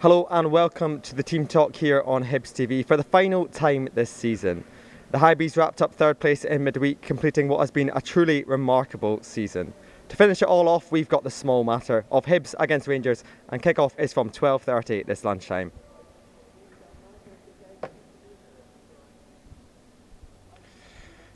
Hello and welcome to the Team Talk here on Hibs TV for the final time this season. The Hibs wrapped up third place in midweek, completing what has been a truly remarkable season. To finish it all off, we've got the small matter of Hibs against Rangers, and kick-off is from 12:30 this lunchtime.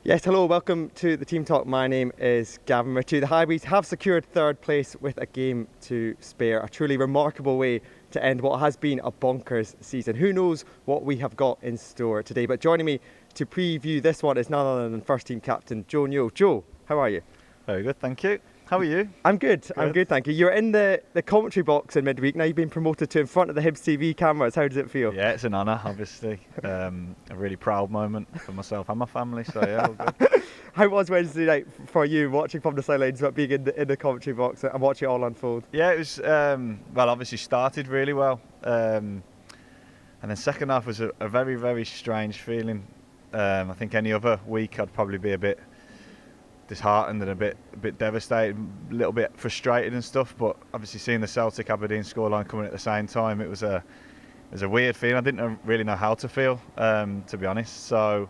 Yes, hello, welcome to the Team Talk. My name is Gavin Rittoo. The Hibs have secured third place with a game to spare. A truly remarkable way to end what has been a bonkers season. Who knows what we have got in store today? But joining me to preview this one is none other than first team captain Joe Newell. Joe, how are you? Very good, thank you. How are you? I'm good. I'm good, thank you. You're in the commentary box in midweek. Now you've been promoted to in front of the Hibs TV cameras. How does it feel? Yeah, it's an honour, obviously. A really proud moment for myself and my family, so yeah, all good. How was Wednesday night for you, watching from the sidelines, but being in the commentary box and watching it all unfold? Yeah, it was, obviously started really well. And then second half was a very, very strange feeling. I think any other week I'd probably be a bit disheartened and a bit devastated, a little bit frustrated and stuff, but obviously seeing the Celtic Aberdeen scoreline coming at the same time, it was a weird feeling. I didn't really know how to feel, to be honest. So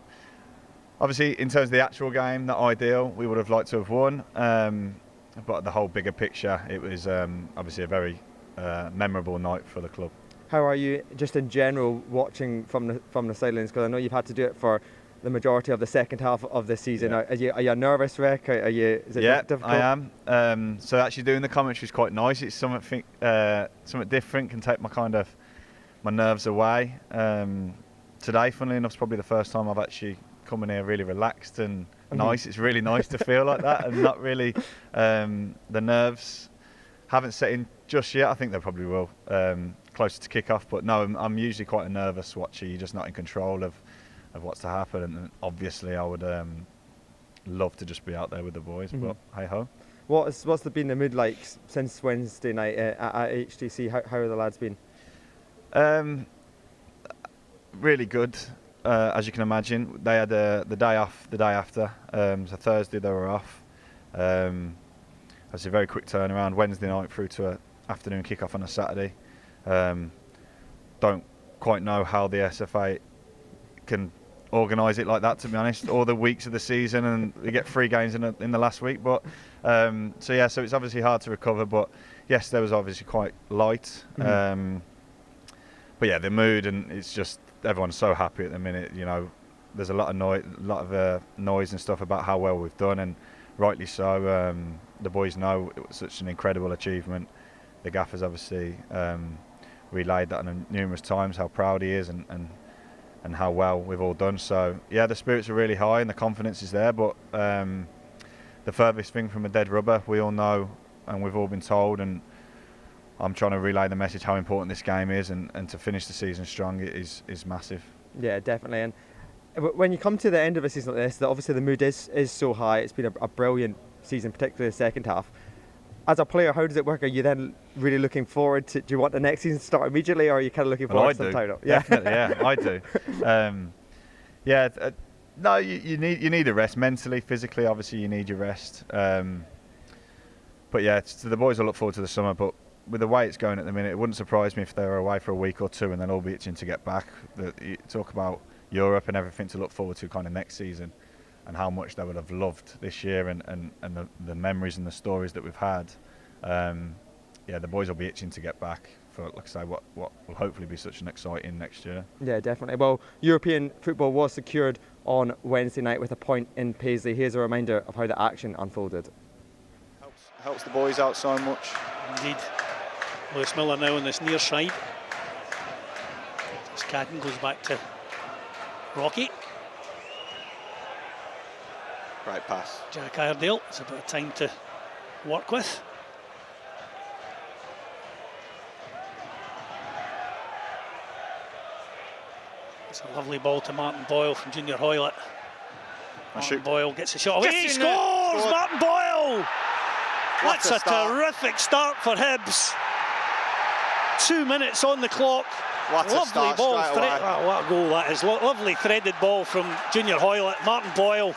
obviously in terms of the actual game, not ideal. We would have liked to have won, but the whole bigger picture, it was obviously a very memorable night for the club. How are you just in general watching from the sidelines? Because I know you've had to do it for the majority of the second half of the season. Yeah. Are you a nervous wreck? Is it difficult? I am. So actually doing the commentary is quite nice. It's something different, can take my nerves away. Today, funnily enough, is probably the first time I've actually come in here really relaxed and nice. It's really nice to feel like that and not really the nerves haven't set in just yet. I think they probably will closer to kick off. But no, I'm usually quite a nervous watcher. You're just not in control of what's to happen, and obviously I would love to just be out there with the boys, but hey ho. What's been the mood like since Wednesday night at HTC? How have the lads been? Really good, as you can imagine. They had the day off the day after, so Thursday they were off. That's a very quick turnaround. Wednesday night through to an afternoon kick-off on a Saturday. Don't quite know how the SFA can organise it like that, to be honest, all the weeks of the season, and we get 3 games in the last week. But so it's obviously hard to recover. But yes, there was obviously quite light. But yeah, the mood, and it's just everyone's so happy at the minute. You know, there's a lot of noise and stuff about how well we've done, and rightly so. The boys know it was such an incredible achievement. The gaffer's obviously relayed that on numerous times, how proud he is and how well we've all done. So yeah, the spirits are really high and the confidence is there, but the furthest thing from a dead rubber, we all know and we've all been told, and I'm trying to relay the message how important this game is, and to finish the season strong is massive. Yeah, definitely. And when you come to the end of a season like this, obviously the mood is so high. It's been a brilliant season, particularly the second half. As a player, how does it work? Are you then really looking forward to? Do you want the next season to start immediately, or are you kind of looking forward to some time off? Yeah, definitely. Yeah, I do. No, you need a rest mentally, physically. Obviously, you need your rest. But yeah, the boys will look forward to the summer. But with the way it's going at the minute, it wouldn't surprise me if they were away for a week or two and then all be itching to get back. You talk about Europe and everything to look forward to kind of next season, and how much they would have loved this year, and the memories and the stories that we've had. The boys will be itching to get back for, like I say, what will hopefully be such an exciting next year. Yeah, definitely. Well, European football was secured on Wednesday night with a point in Paisley. Here's a reminder of how the action unfolded. Helps the boys out so much. Indeed. Lewis Miller now on this near side. Scadden goes back to Rocky. Great pass. Jack Iredale, it's a bit of time to work with. It's a lovely ball to Martin Boyle from Junior Hoylett. Martin Boyle gets a shot away. He scores! Martin Boyle! That's a terrific start for Hibs. 2 minutes on the clock. Lovely ball. Oh, what a goal that is. Lovely threaded ball from Junior Hoylett. Martin Boyle.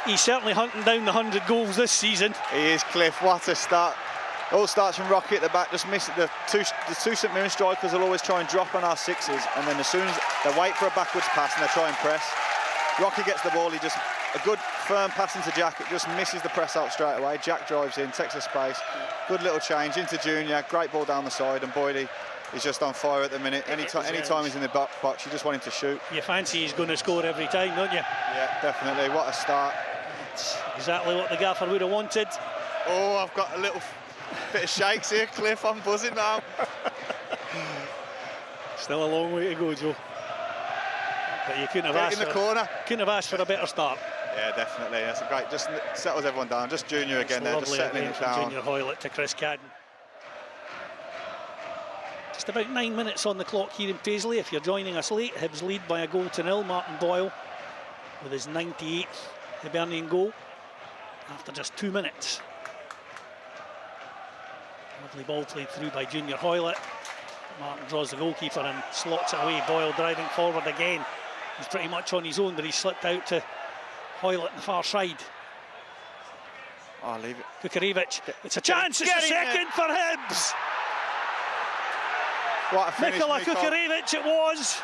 He's certainly hunting down the 100 goals this season. He is, Cliff. What a start. It all starts from Rocky at the back, just miss the two St Mirren strikers will always try and drop on our sixes, and then as soon as they wait for a backwards pass and they try and press, Rocky gets the ball, he just, a good firm pass into Jack, it just misses the press out straight away. Jack drives in, takes a space, good little change into Junior, great ball down the side, and Boydie is just on fire at the minute. Anytime he's in the box, you just want him to shoot. You fancy he's going to score every time, don't you? Yeah, definitely, what a start. It's exactly what the gaffer would have wanted. Oh, I've got a little bit of shakes here, Cliff, I'm buzzing now. Still a long way to go, Joe. But you couldn't have asked for a better start. Yeah, definitely. That's great. Just settles everyone down. Just Junior again there, just settling it down. Junior Hoylett to Chris Cadden. Just about 9 minutes on the clock here in Paisley. If you're joining us late, Hibs lead by a goal to nil. Martin Boyle with his 98th Hibernian goal after just 2 minutes. Lovely ball played through by Junior Hoylett. Martin draws the goalkeeper and slots it away. Boyle driving forward again. He's pretty much on his own, but he's slipped out to Hoylett on the far side. Oh, leave it. Kukarevic. It's a chance. It's a second for Hibs. What a finish, Nikola Kukarevic it was.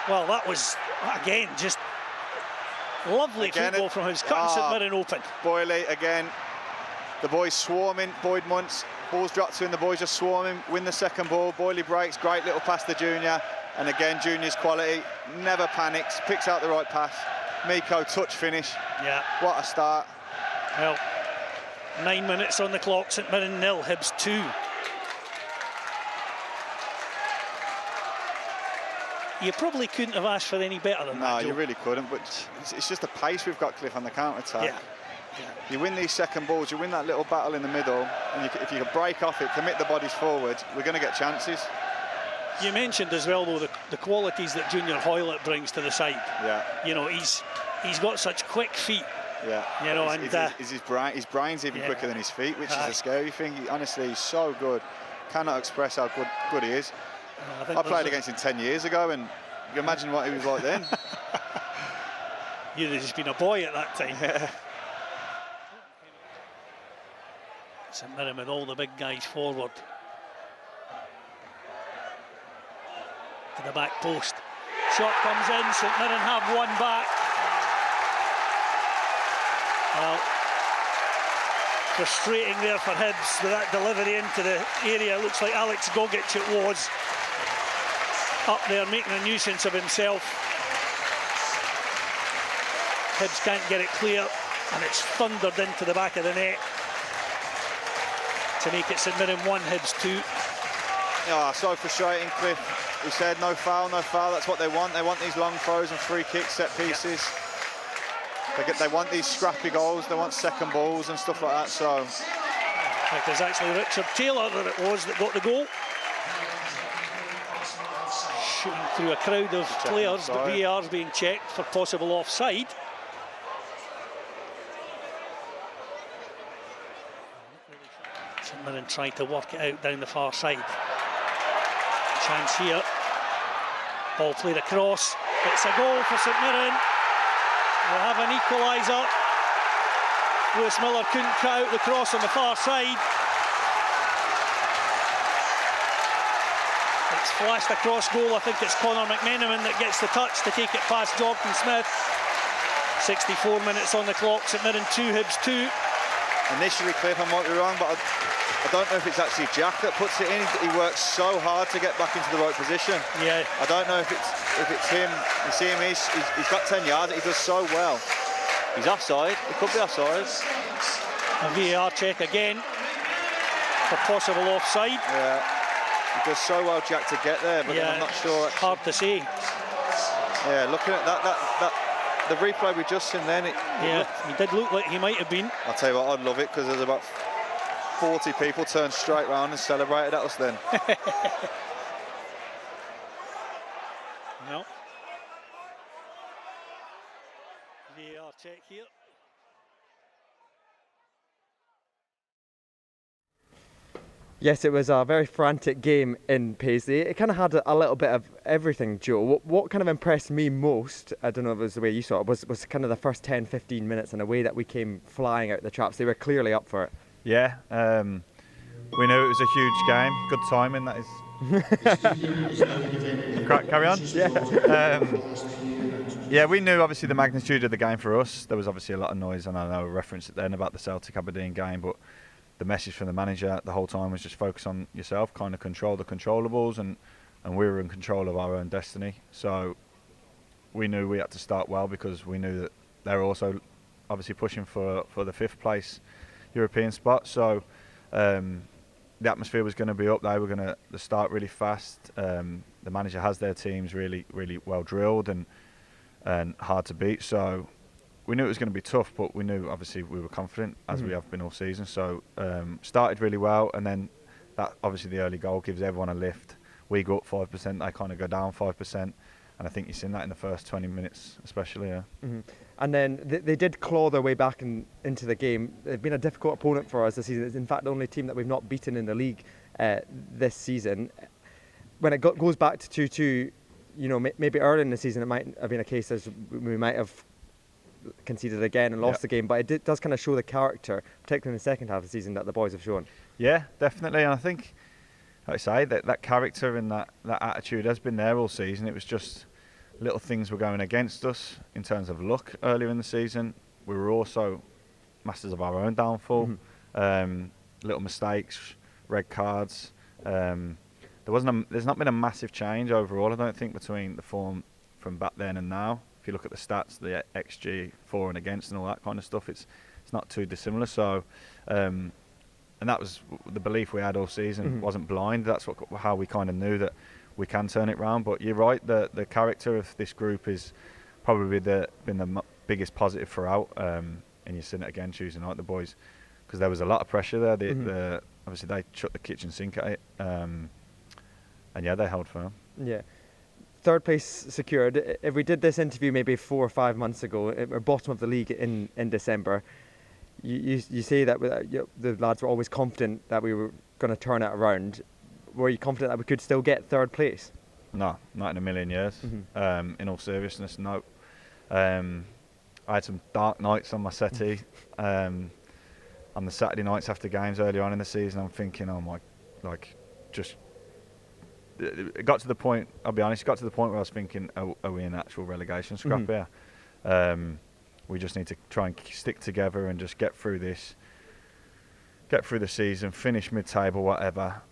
Well, that was, again, just lovely football from Hibs. Cutting St Mirren open. Boyle again. The boys swarming. Boyd Muntz. Ball's dropped to him. The boys just swarming. Win the second ball. Boyle breaks. Great little pass to Junior. And again, Junior's quality. Never panics. Picks out the right pass. Miko, touch finish. Yeah. What a start. Well, 9 minutes on the clock. St Mirren 0, Hibs 2. You probably couldn't have asked for any better than that, No, Joe. you really couldn't. But it's just the pace we've got, Cliff, on the counter-attack. Yeah. You win these second balls, you win that little battle in the middle, and if you can break off it, commit the bodies forward, we're going to get chances. You mentioned as well, though, the qualities that Junior Hoylett brings to the side. Yeah. You know, he's got such quick feet. Yeah. You know, his brain's even quicker than his feet, which is a scary thing. Honestly, he's so good. Cannot express how good he is. I played against him 10 years ago, and you can imagine what he was like then. You'd have just been a boy at that time. Yeah. St Mirren with all the big guys forward. To the back post. Shot comes in, St Mirren have one back. Well, frustrating there for Hibs with that delivery into the area. Looks like Alex Gogic it was. Up there making a nuisance of himself. Hibs can't get it clear, and it's thundered into the back of the net to make it St Mirren 1, Hibs 2. Yeah, so frustrating, Cliff. We said no foul, no foul. That's what they want. They want these long throws and free kicks, set pieces. They want these scrappy goals. They want second balls and stuff like that. So, in fact, there's actually Richard Taylor that it was that got the goal. Shooting through a crowd of players, but VAR's being checked for possible offside. St Mirren tried to work it out down the far side. Chance here. Ball played across. It's a goal for St Mirren. We'll have an equaliser. Lewis Miller couldn't cut out the cross on the far side. It's flashed across goal. I think it's Conor McMenamin that gets the touch to take it past Jordan Smith. 64 minutes on the clock. St Mirren 2, Hibs 2. Initially, Cliff, I might be wrong, but I don't know if it's actually Jack that puts it in. He works so hard to get back into the right position. Yeah. I don't know if it's him. You see him, he's got 10 yards. He does so well. He's offside. He could be offside. A VAR check again for possible offside. Yeah. He does so well, Jack, to get there, but I'm not sure. Hard to say. Yeah, looking at that the replay we just seen then. He did look like he might have been. I'll tell you what, I'd love it because there's about 40 people turned straight round and celebrated at us then. No. VAR check here. Yes, it was a very frantic game in Paisley. It kind of had a little bit of everything, Joe. What kind of impressed me most, I don't know if it was the way you saw it, was kind of the first 10-15 minutes in a way that we came flying out the traps. They were clearly up for it. Yeah, we knew it was a huge game. Good timing, that is. Carry on? Yeah, we knew obviously the magnitude of the game for us. There was obviously a lot of noise, and I know I referenced it then about the Celtic Aberdeen game, but the message from the manager the whole time was just focus on yourself, kind of control the controllables, and we were in control of our own destiny. So we knew we had to start well, because we knew that they were also obviously pushing for the 5th place European spot. So the atmosphere was going to be up. They were going to start really fast. The manager has their teams really, really well drilled and hard to beat. So we knew it was going to be tough, but we knew obviously we were confident, as we have been all season. So started really well, and then that obviously the early goal gives everyone a lift. We go up 5%, they kind of go down 5%, and I think you've seen that in the first 20 minutes especially. Yeah. And then they did claw their way back into the game. They've been a difficult opponent for us this season. It's in fact the only team that we've not beaten in the league this season. When it goes back to 2-2, you know, maybe early in the season it might have been a case as we might have conceded again and lost the game, but it does kind of show the character, particularly in the second half of the season, that the boys have shown. Yeah, definitely. And I think, like I say, that character and that attitude has been there all season. It was just little things were going against us in terms of luck earlier in the season. We were also masters of our own downfall. Little mistakes, red cards. There's not been a massive change overall, I don't think, between the form from back then and now. If you look at the stats, the XG for and against and all that kind of stuff, it's not too dissimilar. So, and that was the belief we had all season. Wasn't blind. That's how we kind of knew that we can turn it round. But you're right, the character of this group is probably been the biggest positive throughout. And you've seen it again Tuesday night, the boys, because there was a lot of pressure there. Obviously they shut the kitchen sink at it, and yeah, they held firm. Yeah. 3rd place secured. If we did this interview maybe 4 or 5 months ago, we're bottom of the league in December. You say that the lads were always confident that we were going to turn it around. Were you confident that we could still get 3rd place? No, not in a million years. In all seriousness, no. I had some dark nights on my settee. On the Saturday nights after games early on in the season, I'm thinking, oh my, it got to the point, I'll be honest, where I was thinking, are we in actual relegation scrap here? We just need to try and stick together and just get through this, get through the season, finish mid-table, whatever.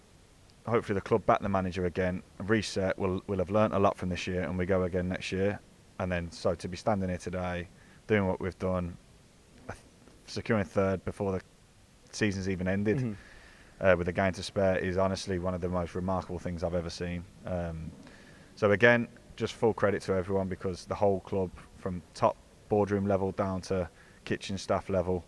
Hopefully the club back the manager again, reset. We'll have learnt a lot from this year, and we go again next year. And then, so to be standing here today, doing what we've done, securing 3rd before the season's even ended, with a game to spare, is honestly one of the most remarkable things I've ever seen. So again, just full credit to everyone, because the whole club, from top boardroom level down to kitchen staff level,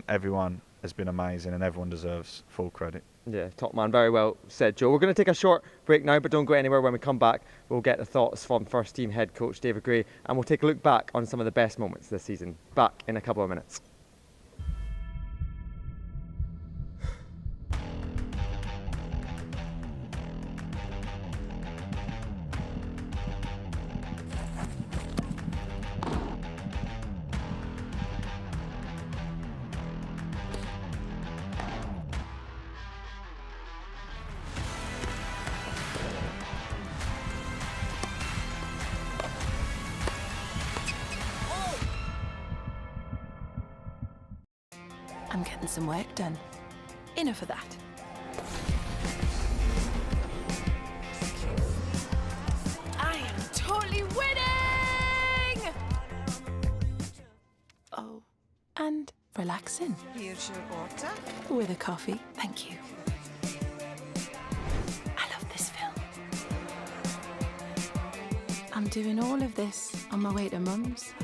everyone has been amazing, and everyone deserves full credit. Yeah, top man, very well said, Joe. We're going to take a short break now, but don't go anywhere. When we come back, we'll get the thoughts from first team head coach David Gray, and we'll take a look back on some of the best moments this season. Back in a couple of minutes. I'm getting some work done. Enough of that. I am totally winning! Oh, and relaxing. Here's your water. With a coffee, thank you. I love this film. I'm doing all of this on my way to Mum's.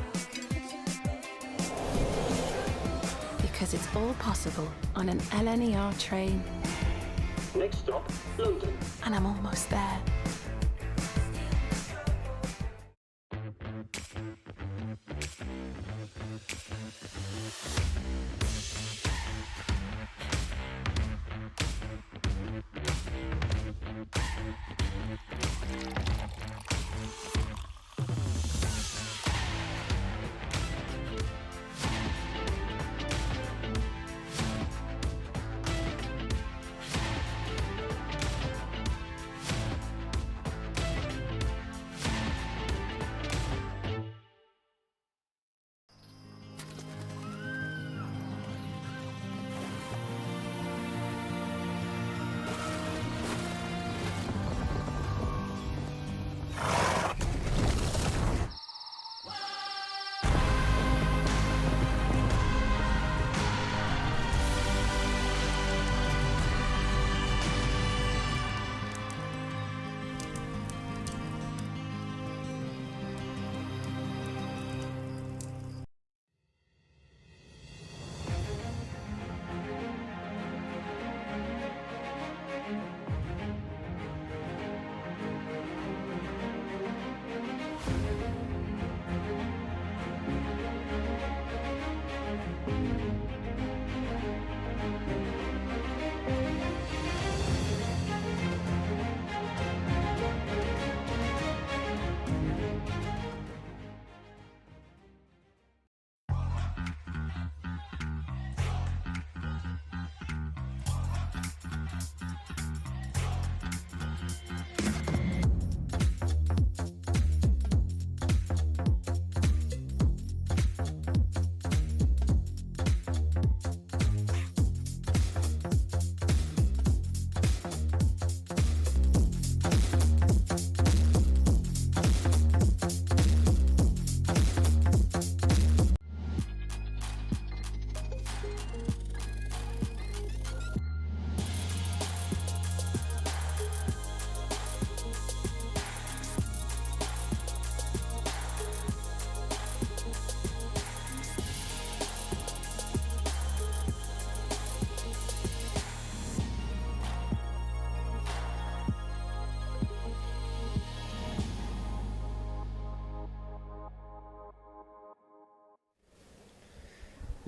Because it's all possible on an LNER train. Next stop, London. And I'm almost there.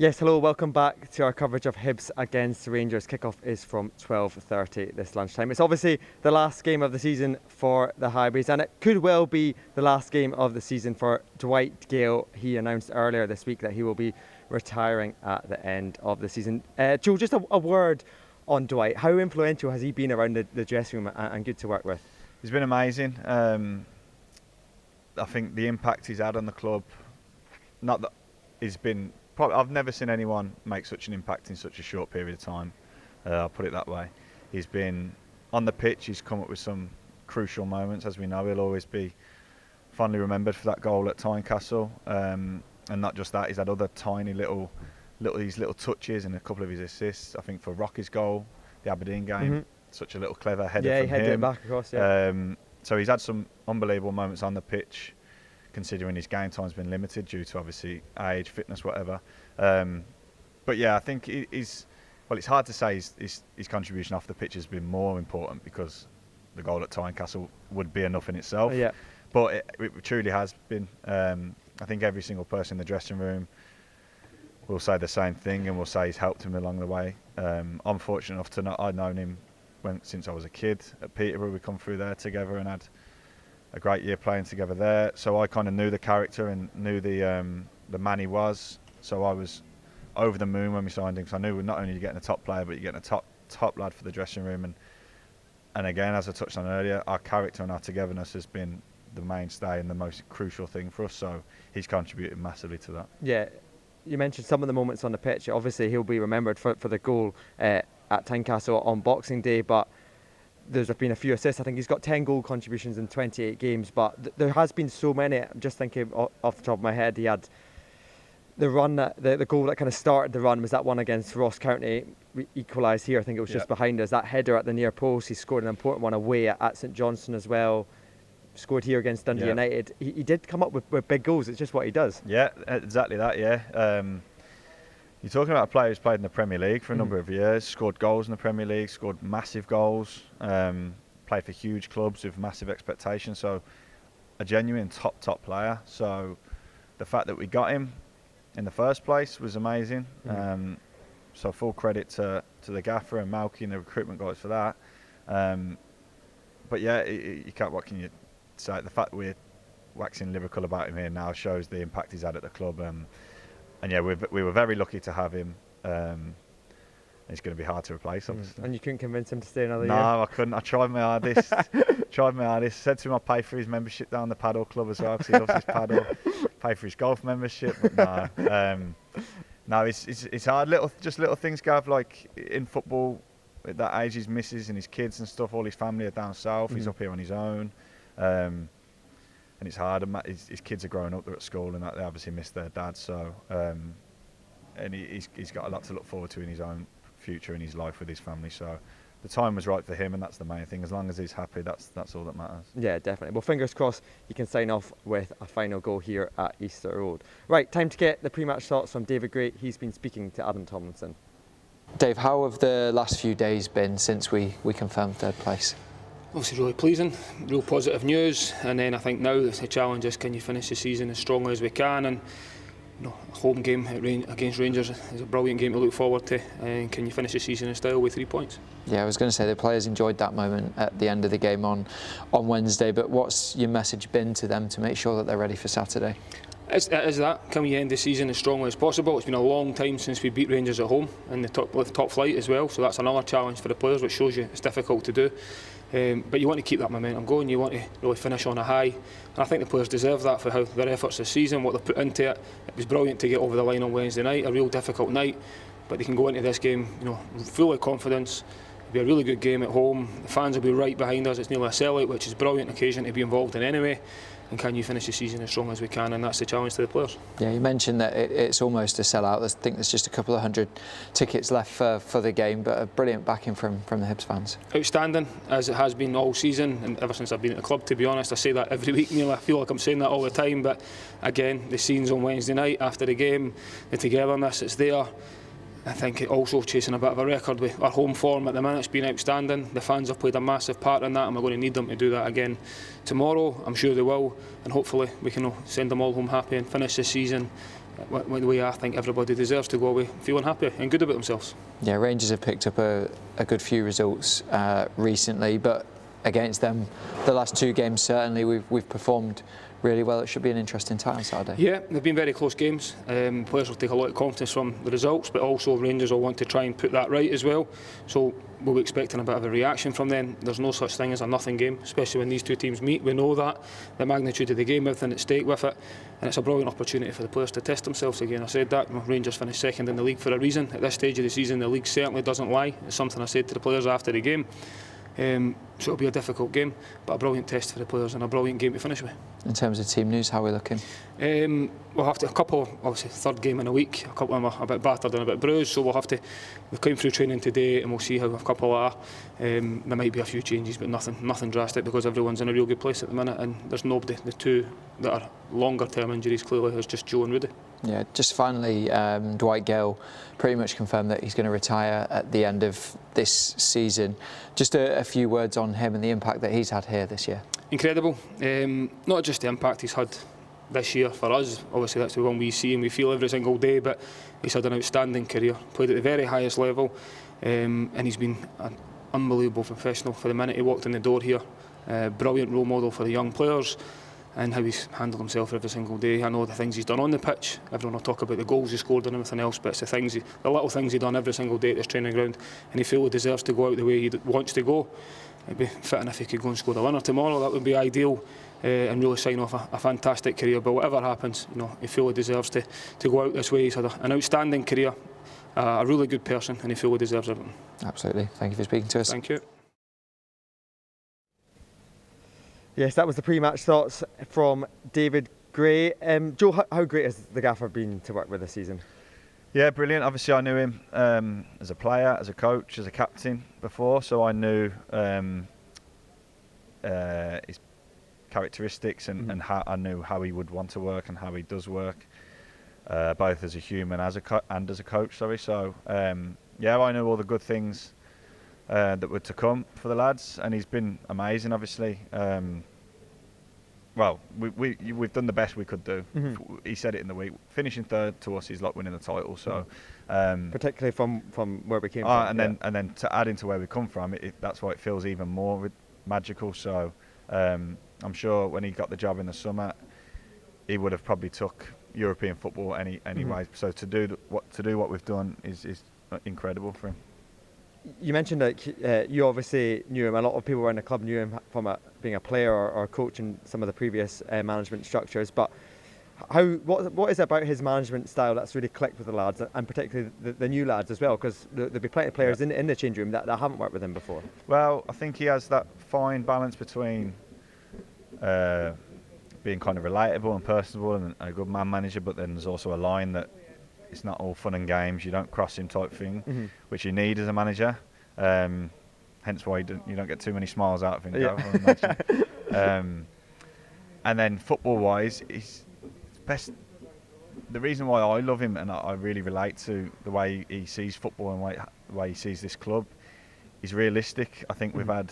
Yes, hello, welcome back to our coverage of Hibs against Rangers. Kickoff is from 12:30 this lunchtime. It's obviously the last game of the season for the Highburies, and it could well be the last game of the season for Dwight Gale. He announced earlier this week that he will be retiring at the end of the season. Joe, just a word on Dwight. How influential has he been around the dressing room and good to work with? He's been amazing. I think the impact he's had on the club, not that he's been... I've never seen anyone make such an impact in such a short period of time. I'll put it that way. He's been on the pitch. He's come up with some crucial moments, as we know. He'll always be fondly remembered for that goal at Tynecastle, and not just that. He's had other tiny little touches and a couple of his assists. I think for Rocky's goal, the Aberdeen game, such a little clever header from him. Yeah, he headed it back across. Yeah. So he's had some unbelievable moments on the pitch, considering his game time's been limited due to obviously age, fitness, whatever. But yeah, I think it's hard to say his contribution off the pitch has been more important, because the goal at Tynecastle would be enough in itself. Yeah. But it truly has been. I think every single person in the dressing room will say the same thing, and will say he's helped him along the way. I'm fortunate enough to know I'd known him since I was a kid at Peterborough. We come through there together and had a great year playing together there, so I kind of knew the character and knew the man he was. So I was over the moon when we signed him, because I knew not only you're getting a top player, but you're getting a top lad for the dressing room. And again, as I touched on earlier, our character and our togetherness has been the mainstay and the most crucial thing for us. So he's contributed massively to that. Yeah, you mentioned some of the moments on the pitch. Obviously, he'll be remembered for the goal at Tynecastle on Boxing Day, but there's been a few assists. I think he's got 10 goal contributions in 28 games, but there has been so many. I'm just thinking off the top of my head, he had the run, the goal that kind of started the run was that one against Ross County. We equalised here, I think it was just behind us. That header at the near post, he scored an important one away at St Johnstone as well. Scored here against Dundee United. He did come up with big goals. It's just what he does. Yeah, exactly that, yeah. You're talking about a player who's played in the Premier League for a number of years, scored goals in the Premier League, scored massive goals, played for huge clubs with massive expectations. So a genuine top player. So the fact that we got him in the first place was amazing. So full credit to the gaffer and Malky and the recruitment guys for that. But yeah, you can't. What can you say? The fact that we're waxing lyrical about him here now shows the impact he's had at the club. And yeah, we were very lucky to have him. It's going to be hard to replace, obviously. And you couldn't convince him to stay another year? No, I couldn't. I tried my hardest. Said to him I'd pay for his membership down the paddle club as well, because he loves his paddle. Pay for his golf membership. But no. No, it's hard. Little things, Gav. Like in football, at that age, his missus and his kids and stuff, all his family are down south. He's up here on his own. And it's hard. His kids are growing up, they're at school, and they obviously miss their dad. So, and he's got a lot to look forward to in his own future, in his life with his family. So, the time was right for him, and that's the main thing. As long as he's happy, that's all that matters. Yeah, definitely. Well, fingers crossed he can sign off with a final goal here at Easter Road. Right, time to get the pre-match thoughts from David Gray. He's been speaking to Adam Tomlinson. Dave, how have the last few days been since we confirmed third place? Obviously really pleasing, real positive news, and then I think now the challenge is, can you finish the season as strongly as we can? And a home game against Rangers is a brilliant game to look forward to, and can you finish the season in style with 3 points? Yeah, I was going to say the players enjoyed that moment at the end of the game on Wednesday, but what's your message been to them to make sure that they're ready for Saturday? It is that. Can we end the season as strongly as possible? It's been a long time since we beat Rangers at home in the top flight as well, so that's another challenge for the players, which shows you it's difficult to do. But you want to keep that momentum going, you want to really finish on a high, and I think the players deserve that for their efforts this season, what they put into it. It was brilliant to get over the line on Wednesday night, a real difficult night, but they can go into this game full of confidence. It'll be a really good game at home, the fans will be right behind us, it's nearly a sellout, which is a brilliant occasion to be involved in anyway. And can you finish the season as strong as we can? And that's the challenge to the players. Yeah, you mentioned that it's almost a sellout. I think there's just a couple of hundred tickets left for the game, but a brilliant backing from the Hibs fans. Outstanding, as it has been all season, and ever since I've been at the club, to be honest. I say that every week, Neil. I feel like I'm saying that all the time, but again, the scenes on Wednesday night after the game, the togetherness, it's there. I think it also chasing a bit of a record with our home form at the minute. It's been outstanding. The fans have played a massive part in that, and we're going to need them to do that again tomorrow. I'm sure they will, and hopefully we can send them all home happy and finish the season the way I think everybody deserves to go away feeling happy and good about themselves. Yeah, Rangers have picked up a good few results recently, but against them, the last 2 games certainly we've performed really well. It should be an interesting tie on Saturday. Yeah, they've been very close games. Players will take a lot of confidence from the results, but also Rangers will want to try and put that right as well. So we'll be expecting a bit of a reaction from them. There's no such thing as a nothing game, especially when these 2 teams meet. We know that, the magnitude of the game, everything at stake with it, and it's a brilliant opportunity for the players to test themselves again. I said that, Rangers finished second in the league for a reason. At this stage of the season, the league certainly doesn't lie. It's something I said to the players after the game. So it'll be a difficult game, but a brilliant test for the players and a brilliant game to finish with. In terms of team news, how are we looking? We'll have to, a couple, obviously third game in a week, a couple of them are a bit battered and a bit bruised, so we've come through training today and we'll see how a couple are. There might be a few changes, but nothing drastic, because everyone's in a real good place at the minute, and there's nobody. The 2 that are longer term injuries clearly is just Joe and Rudy. Yeah, just finally, Dwight Gale pretty much confirmed that he's going to retire at the end of this season. Just a few words on him and the impact that he's had here this year. Incredible. Not just the impact he's had this year for us, obviously that's the one we see and we feel every single day, but he's had an outstanding career, played at the very highest level, and he's been an unbelievable professional for the minute he walked in the door here. Brilliant role model for the young players, and how he's handled himself every single day. I know the things he's done on the pitch, everyone will talk about the goals he scored and everything else, but it's the little things he's done every single day at this training ground, and he fully deserves to go out the way he wants to go. It'd be fitting if he could go and score the winner tomorrow. That would be ideal, and really sign off a fantastic career. But whatever happens, he fully deserves to go out this way. He's had an outstanding career, a really good person, and he fully deserves everything. Absolutely. Thank you for speaking to us. Thank you. Yes, that was the pre-match thoughts from David Gray. Joe, how great has the gaffer been to work with this season? Yeah, brilliant. Obviously, I knew him as a player, as a coach, as a captain before, so I knew his characteristics and how I knew how he would want to work and how he does work, both as a human and as a coach. So yeah, I knew all the good things that were to come for the lads, and he's been amazing. Obviously, well, we've done the best we could do. He said it in the week. Finishing third to us is like winning the title. So, particularly from where we came from. And then to add into where we come from, that's why it feels even more magical. So, I'm sure when he got the job in the summer, he would have probably took European football anyway. So to do what we've done is incredible for him. You mentioned that you obviously knew him. A lot of people around the club knew him from being a player or a coach in some of the previous management structures. But what is it about his management style that's really clicked with the lads, and particularly the new lads as well? Because there'll be plenty of players in the change room that haven't worked with him before. Well, I think he has that fine balance between being kind of relatable and personable and a good man manager, but then there's also a line that it's not all fun and games, you don't cross him type thing, which you need as a manager. Hence why you don't get too many smiles out of him. Yeah. And then football-wise, he's best. The reason why I love him and I really relate to the way he sees football and the way he sees this club, he's realistic. I think we've had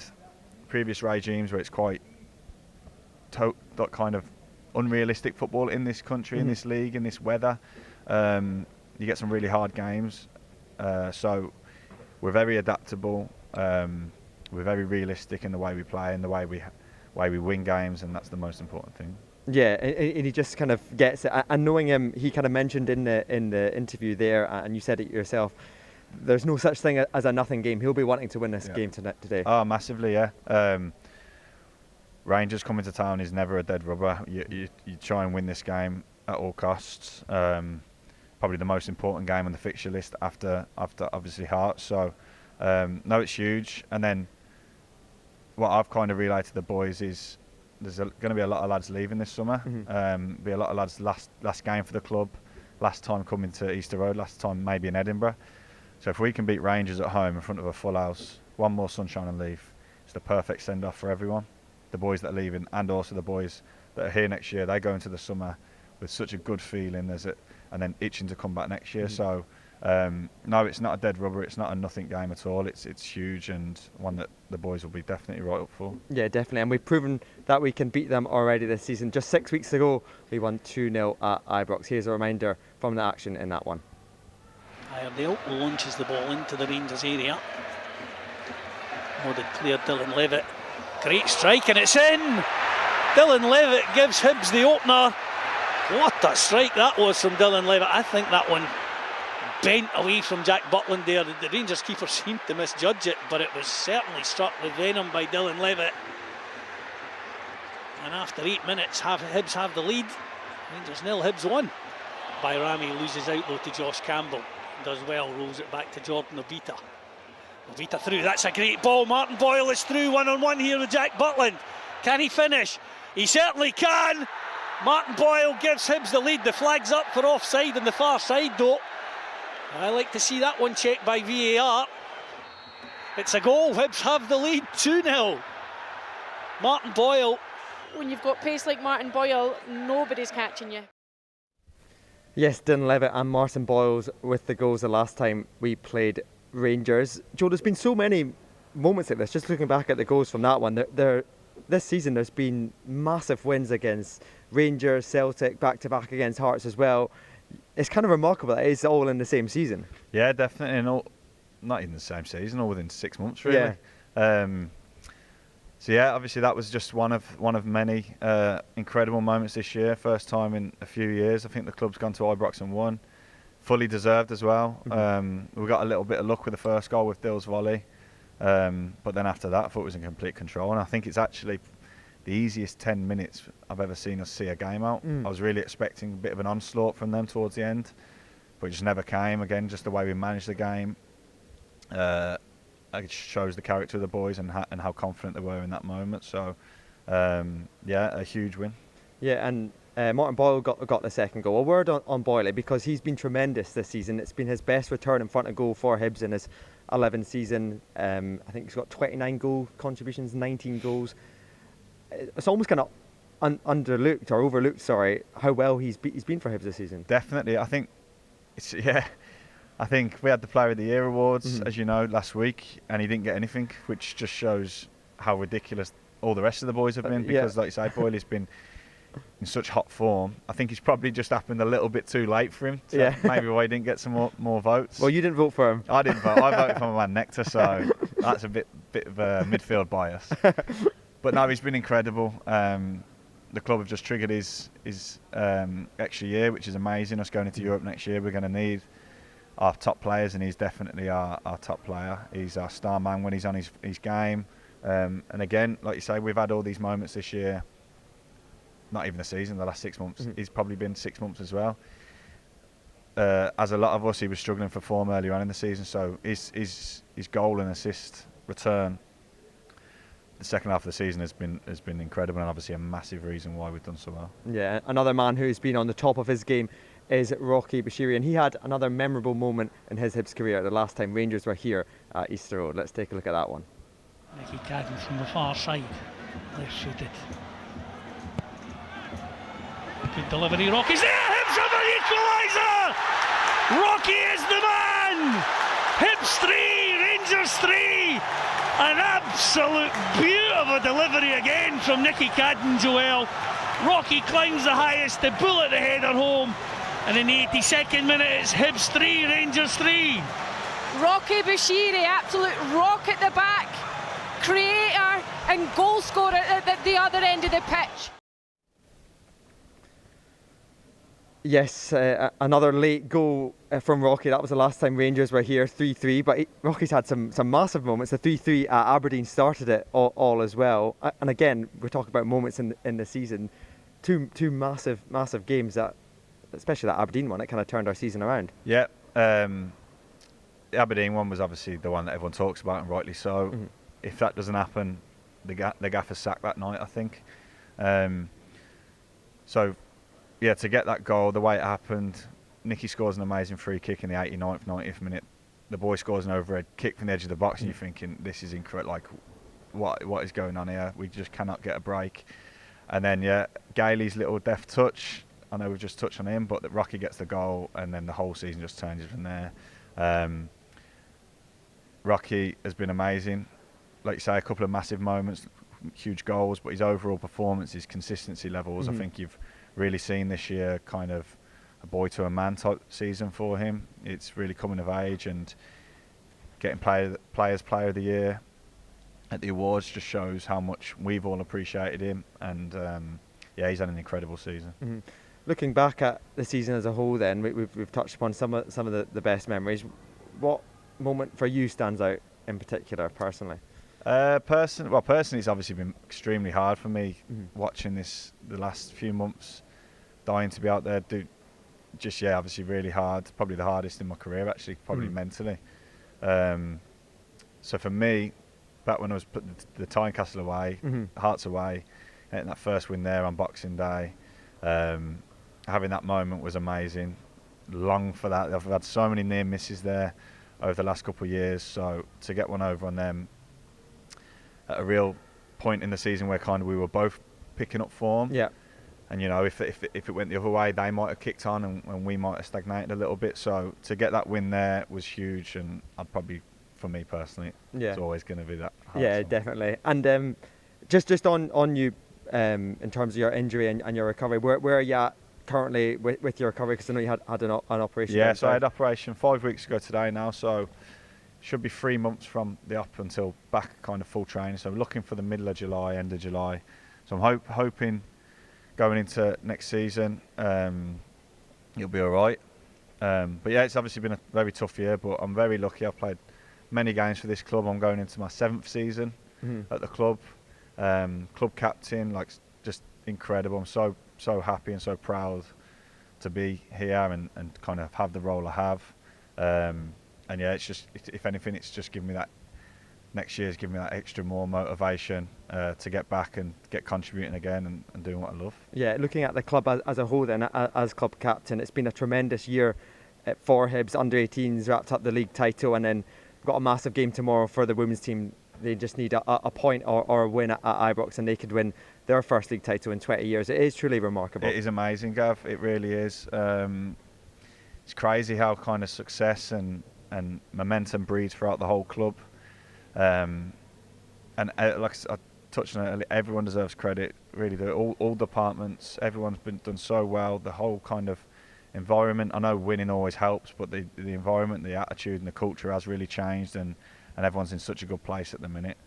previous regimes where it's quite that kind of unrealistic football in this country, in this league, in this weather. You get some really hard games, so we're very adaptable. We're very realistic in the way we play and the way we win games, and that's the most important thing. Yeah, and he just kind of gets it. And knowing him, he kind of mentioned in the interview there, and you said it yourself, there's no such thing as a nothing game. He'll be wanting to win this game today. Oh, massively, yeah. Rangers coming to town is never a dead rubber. You try and win this game at all costs. Probably the most important game on the fixture list after obviously Hearts. So no, it's huge. And then what I've kind of relayed to the boys is there's going to be a lot of lads leaving this summer. Be a lot of lads last game for the club, last time coming to Easter Road, last time maybe in Edinburgh. So if we can beat Rangers at home in front of a full house, one more sunshine and leave, it's the perfect send off for everyone. The boys that are leaving and also the boys that are here next year, they go into the summer with such a good feeling and then itching to come back next year. So No, it's not a dead rubber. It's not a nothing game at all. It's huge, and one that the boys will be definitely right up for. Yeah, definitely. And we've proven that we can beat them already this season. Just 6 weeks ago, we won 2-0 at Ibrox. Here's a reminder from the action in that one. Iredale launches the ball into the Rangers area. Nodded clear, Dylan Levitt. Great strike, and it's in! Dylan Levitt gives Hibs the opener. What a strike that was from Dylan Levitt. I think that one bent away from Jack Butland there. The Rangers keeper seemed to misjudge it, but it was certainly struck with venom by Dylan Levitt. And after 8 minutes, Hibs have the lead. Rangers 0, Hibs 1. Bayrami loses out though to Josh Campbell. Does well, rolls it back to Jordan Obita. Obita through, that's a great ball. Martin Boyle is through, one-on-one here with Jack Butland. Can he finish? He certainly can. Martin Boyle gives Hibs the lead. The flag's up for offside on the far side though. I like to see that one checked by VAR. It's a goal. Hibs have the lead, 2-0. Martin Boyle. When you've got pace like Martin Boyle, nobody's catching you. Yes, Dylan Levitt and Martin Boyles with the goals the last time we played Rangers. Joe, there's been so many moments like this. Just looking back at the goals from that one, this season there's been massive wins against Rangers, Celtic, back-to-back against Hearts as well. It's kind of remarkable that it's all in the same season. Yeah, definitely. And all, not even the same season, all within 6 months, really. Yeah. So yeah, obviously that was just one of many incredible moments this year. First time in a few years. I think the club's gone to Ibrox and won. Fully deserved as well. We got a little bit of luck with the first goal with Dill's volley. But then after that, I thought it was in complete control. And I think it's actually the easiest 10 minutes I've ever seen us see a game out. I was really expecting a bit of an onslaught from them towards the end, but it just never came. Again, just the way we managed the game. It shows the character of the boys and how confident they were in that moment. So, yeah, a huge win. Yeah, and Martin Boyle got the second goal. A word on Boyle, because he's been tremendous this season. It's been his best return in front of goal for Hibs in his 11th season. I think he's got 29 goal contributions, 19 goals. It's almost kind of overlooked, how well he's been for Hibs this season. Definitely, I think I think we had the Player of the Year awards, as you know, last week, and he didn't get anything, which just shows how ridiculous all the rest of the boys have been. Because, like you say, Boyle has been in such hot form. I think it's probably just happened a little bit too late for him. So maybe why he didn't get some more votes. Well, you didn't vote for him. I didn't vote. I voted for my man Nectar, so that's a bit of a midfield bias. But no, he's been incredible. The club have just triggered his extra year, which is amazing. Us going into Europe next year, we're going to need our top players, and he's definitely our top player. He's our star man when he's on his game. And again, like you say, we've had all these moments this year. Not even the season, the last 6 months. He's probably been 6 months as well. As a lot of us, he was struggling for form earlier on in the season. So his goal and assist return the second half of the season has been incredible, and obviously a massive reason why we've done so well. Yeah, another man who's been on the top of his game is Rocky Bashiri, and he had another memorable moment in his Hibs career the last time Rangers were here at Easter Road. Let's take a look at that one. Nicky Cadden from the far side, left-footed. Good delivery, Rocky's there, Hibs have an equaliser! Rocky is the man! Hibs 3, Rangers 3! An absolute beautiful delivery again from Nicky Cadden, Joel. Rocky climbs the highest, the bullet the header home, and in the 82nd minute it's Hibs 3, Rangers 3. Rocky Bashiri, absolute rock at the back, creator and goal scorer at the other end of the pitch. Yes, another late goal from Rocky. That was the last time Rangers were here, 3-3. But Rocky's had some massive moments. The 3-3 at Aberdeen started it all as well. And again, we're talking about moments in the season. Two massive games that, especially that Aberdeen one, it kind of turned our season around. Yeah, the Aberdeen one was obviously the one that everyone talks about, and rightly so. If that doesn't happen, the gaffer's sacked that night, I think. So, yeah, to get that goal, the way it happened, Nicky scores an amazing free kick in the 89th, 90th minute. The boy scores an overhead kick from the edge of the box, and you're thinking, this is incredible. Like, what is going on here? We just cannot get a break. And then, yeah, Gailey's little deft touch I know we've just touched on him, but that Rocky gets the goal and then the whole season just changes from there. Rocky has been amazing. Like you say, a couple of massive moments, huge goals, but his overall performance, his consistency levels, I think you've really seen this year kind of a boy to a man type season for him. It's really coming of age, and getting Players Player of the Year at the awards just shows how much we've all appreciated him, and yeah, he's had an incredible season. Looking back at the season as a whole, then we've touched upon some of the best memories. What moment for you stands out in particular, personally? Personally, it's obviously been extremely hard for me watching this the last few months, dying to be out there. Obviously really hard. Probably the hardest in my career, actually, probably mentally. So for me, back when I was putting the Tynecastle away, Hearts away, getting that first win there on Boxing Day, having that moment was amazing. Long for that. I've had so many near misses there over the last couple of years, so to get one over on them at a real point in the season where kind of we were both picking up form. Yeah. And you know, if it went the other way, they might have kicked on and we might have stagnated a little bit. So to get that win there was huge, and I'd probably, for me personally, it's always going to be that. Yeah, definitely. And just on you, in terms of your injury and your recovery, where are you at currently with your recovery? Because I know you had an operation. Yeah, so I had operation 5 weeks ago today now, so should be 3 months from the op until back kind of full training. So I'm looking for the middle of July, end of July. So I'm hoping going into next season, it'll be all right. But yeah, it's obviously been a very tough year, but I'm very lucky. I've played many games for this club. I'm going into my 7th season at the club. Club captain, like, just incredible. I'm so happy and so proud to be here and kind of have the role I have. And yeah, it's just, if anything, it's just given me that, next year's given me that extra more motivation to get back and get contributing again and doing what I love. Yeah, looking at the club as a whole then, as club captain, it's been a tremendous year for Hibs. Under 18s wrapped up the league title, and then we've got a massive game tomorrow for the women's team. They just need a point or a win at Ibrox, and they could win their first league title in 20 years. It is truly remarkable. It is amazing, Gav. It really is. It's crazy how kind of success and momentum breeds throughout the whole club. And like I touched on it earlier, everyone deserves credit, really do. All departments, everyone's done so well. The whole kind of environment, I know winning always helps, but the environment, the attitude and the culture has really changed, and everyone's in such a good place at the minute.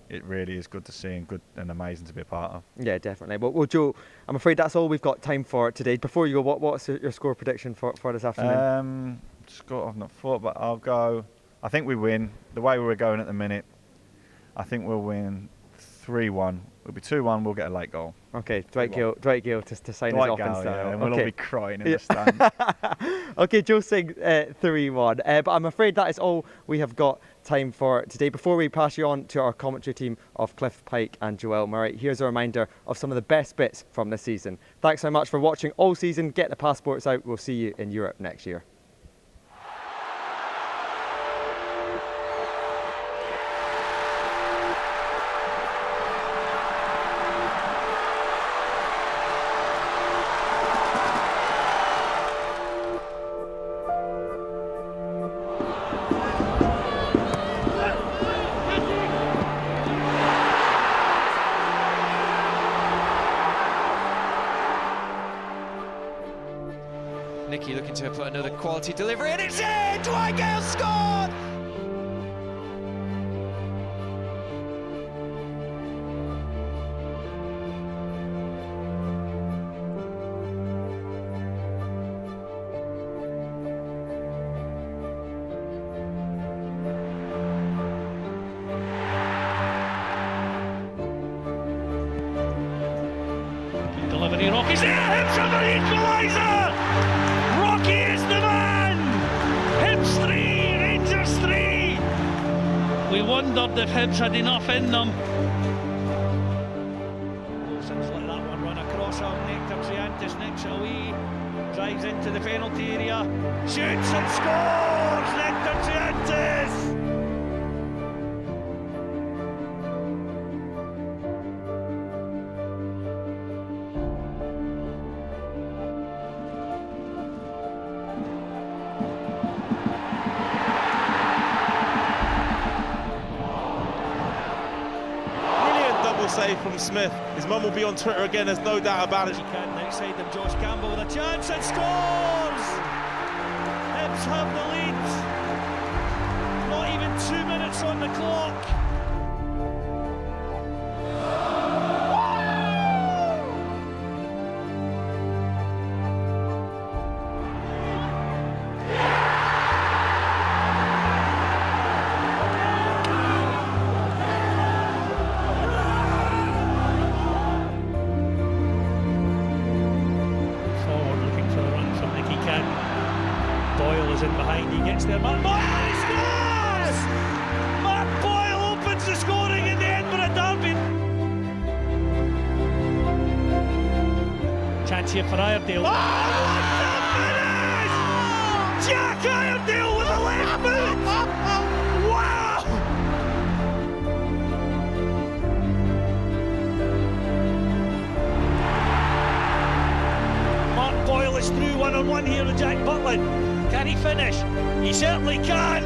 It really is good to see and good and amazing to be a part of. Yeah, definitely. Well, Joe, I'm afraid that's all we've got time for today. Before you go, what's your score prediction for this afternoon? Score I've not thought, but I'll go. I think we win. The way we're going at the minute, I think we'll win 3-1. It'll be 2-1. We'll get a late goal. Okay, Dwight Gill to sign us off in style. Yeah, and we'll all be crying in the stand. Okay, Joe saying 3-1. But I'm afraid that is all we have got time for today. Before we pass you on to our commentary team of Cliff Pike and Joel Murray, here's a reminder of some of the best bits from this season. Thanks so much for watching all season. Get the passports out. We'll see you in Europe next year. Nicky looking to put another quality delivery, and it's in! Dwight Gale scored! Delivery, Rocky's there! Hibs have an equaliser! Rocky is the man! Hibs 3, Rangers 3! We wondered if Hibs had enough in them. Wilson's let that one run across on Nectar Triantis, nicks it away, drives into the penalty area, shoots and scores! Nectar Triantis! save from Smith. His mum will be on Twitter again, there's no doubt about it. He can outside them, Josh Campbell with a chance and scores! Hibs have the lead. Not even 2 minutes on the clock. Boyle is in behind, he gets there, Martin Boyle, he scores! Martin Boyle opens the scoring in the Edinburgh Derby. Chance here for Iredale. Oh, what a finish! Jack Iredale with a left foot! Wow! Martin Boyle is through one-on-one here with Jack Butland. Can he finish? He certainly can.